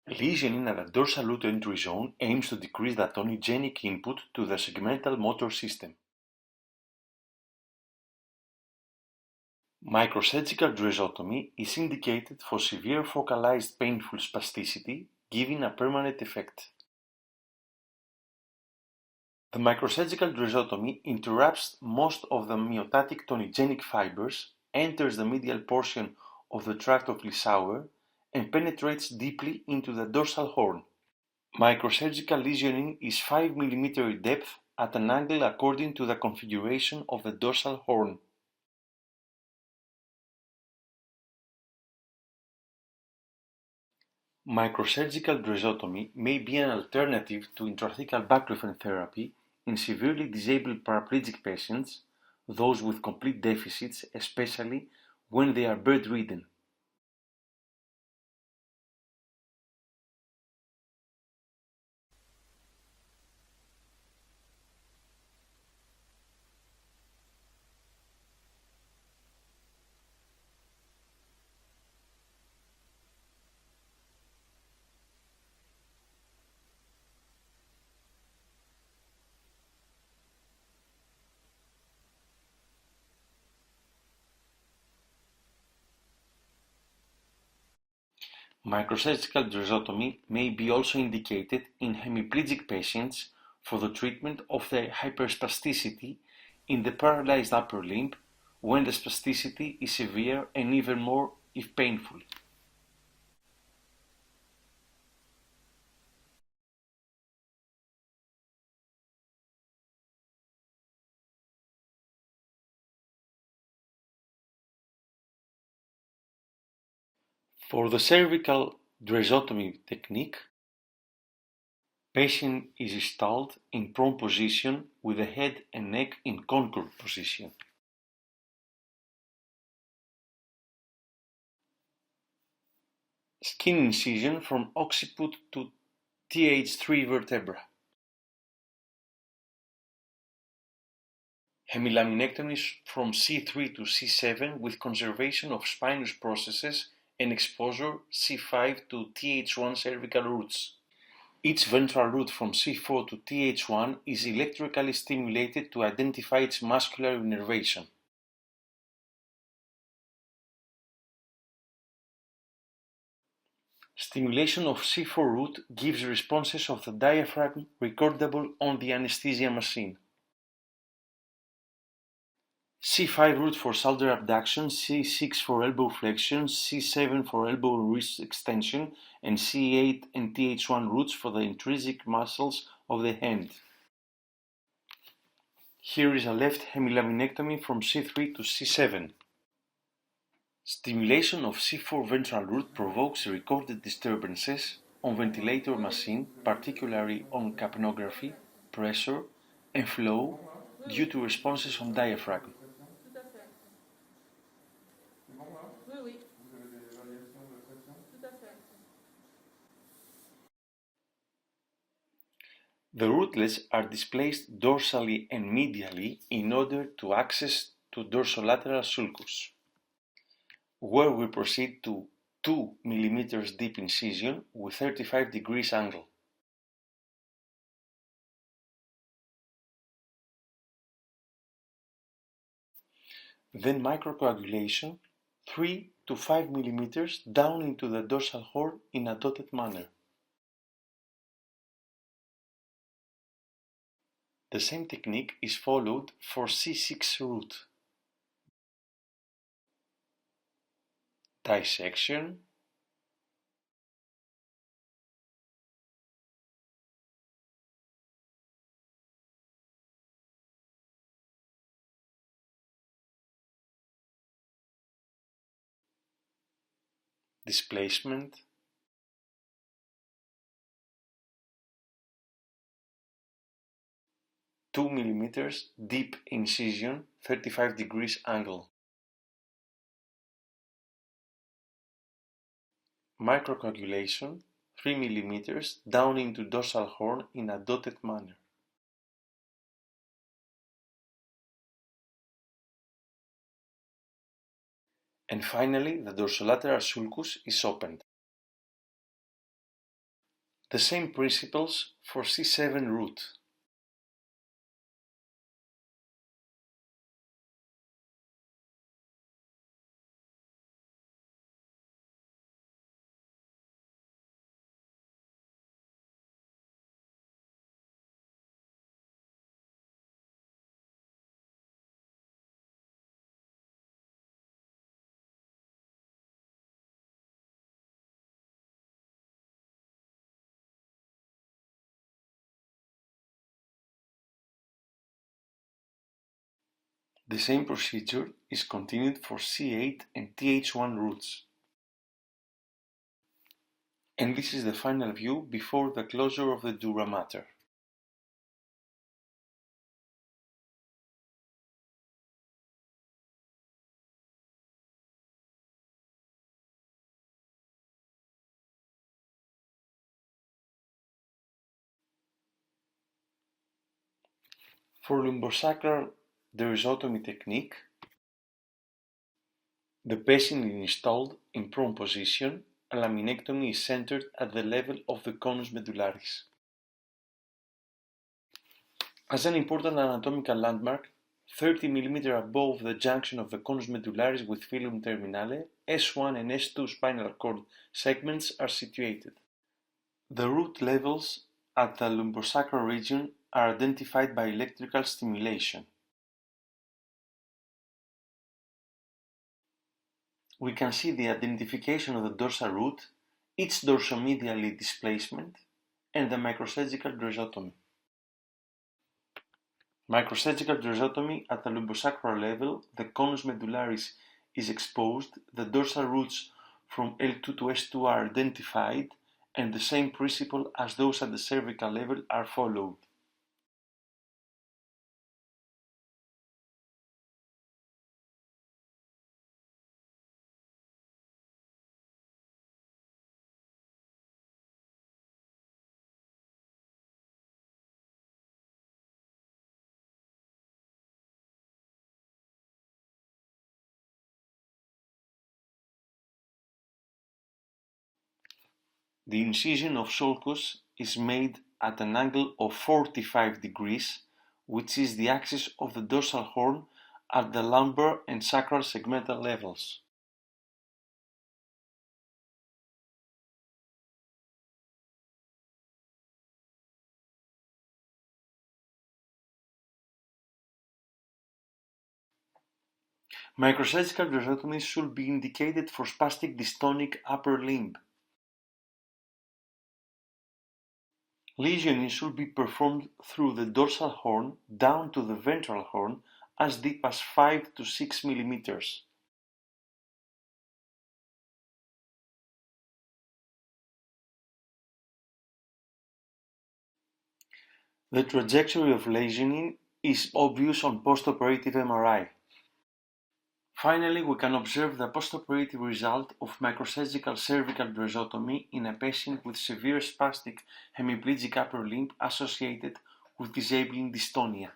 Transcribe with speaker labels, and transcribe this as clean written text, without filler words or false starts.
Speaker 1: Lesioning at the dorsal root entry zone aims to decrease the tonigenic input to the segmental motor system. Microsurgical DREZotomy is indicated for severe focalized painful spasticity, giving a permanent effect. The microsurgical DREZotomy interrupts most of the myotatic tonigenic fibers, enters the medial portion of the tract of Lissauer, and penetrates deeply into the dorsal horn. Microsurgical lesioning is 5 mm depth at an angle according to the configuration of the dorsal horn. Microsurgical DREZotomy may be an alternative to intrathecal baclofen therapy in severely disabled paraplegic patients, those with complete deficits, especially when they are bedridden. Microsurgical DREZotomy may be also indicated in hemiplegic patients for the treatment of the hyperspasticity in the paralyzed upper limb when the spasticity is severe and even more if painful. For the cervical DREZotomy technique, patient is installed in prone position with the head and neck in concord position. Skin incision from occiput to Th3 vertebra. Hemilaminectomies from C3 to C7 with conservation of spinous processes and exposure C5 to Th1 cervical roots. Each ventral root from C4 to Th1 is electrically stimulated to identify its muscular innervation. Stimulation of C4 root gives responses of the diaphragm recordable on the anesthesia machine. C5 root for shoulder abduction, C6 for elbow flexion, C7 for elbow wrist extension, and C8 and Th1 roots for the intrinsic muscles of the hand. Here is a left hemilaminectomy from C3 to C7. Stimulation of C4 ventral root provokes recorded disturbances on ventilator machine, particularly on capnography, pressure, and flow due to responses on diaphragm.
Speaker 2: Tout à fait. Oui, oui. Vous avez des variations de pression? Tout à fait.
Speaker 1: The rootlets are displaced dorsally and medially in order to access to dorsolateral sulcus, where we proceed to 2 mm deep incision with 35 degrees angle. Then microcoagulation 3 to 5 mm down into the dorsal horn in a dotted manner. The same technique is followed for C6 root. Dissection, displacement, 2 mm deep incision, 35 degrees angle. Microcoagulation, 3 mm down into dorsal horn in a dotted manner. And finally, the dorsolateral sulcus is opened. The same principles for C7 root. The same procedure is continued for C8 and TH1 roots. And this is the final view before the closure of the dura mater. For lumbrosacral DREZotomy technique, the patient is installed in prone position. A laminectomy is centered at the level of the conus medullaris. As an important anatomical landmark, 30 mm above the junction of the conus medullaris with filum terminale, S1 and S2 spinal cord segments are situated. The root levels at the lumbrosacral region are identified by electrical stimulation. We can see the identification of the dorsal root, its dorsomedial displacement, and the microsurgical DREZotomy. Microsurgical DREZotomy at the lumbrosacral level, the conus medullaris is exposed, the dorsal roots from L2 to S2 are identified, and the same principle as those at the cervical level are followed. The incision of sulcus is made at an angle of 45 degrees, which is the axis of the dorsal horn at the lumbar and sacral segmental levels. Microsurgical DREZotomy should be indicated for spastic dystonic upper limb. Lesioning should be performed through the dorsal horn down to the ventral horn as deep as 5 to 6 mm. The trajectory of lesioning is obvious on postoperative MRI. Finally, we can observe the postoperative result of microsurgical cervical DREZotomy in a patient with severe spastic hemiplegic upper limb associated with disabling dystonia.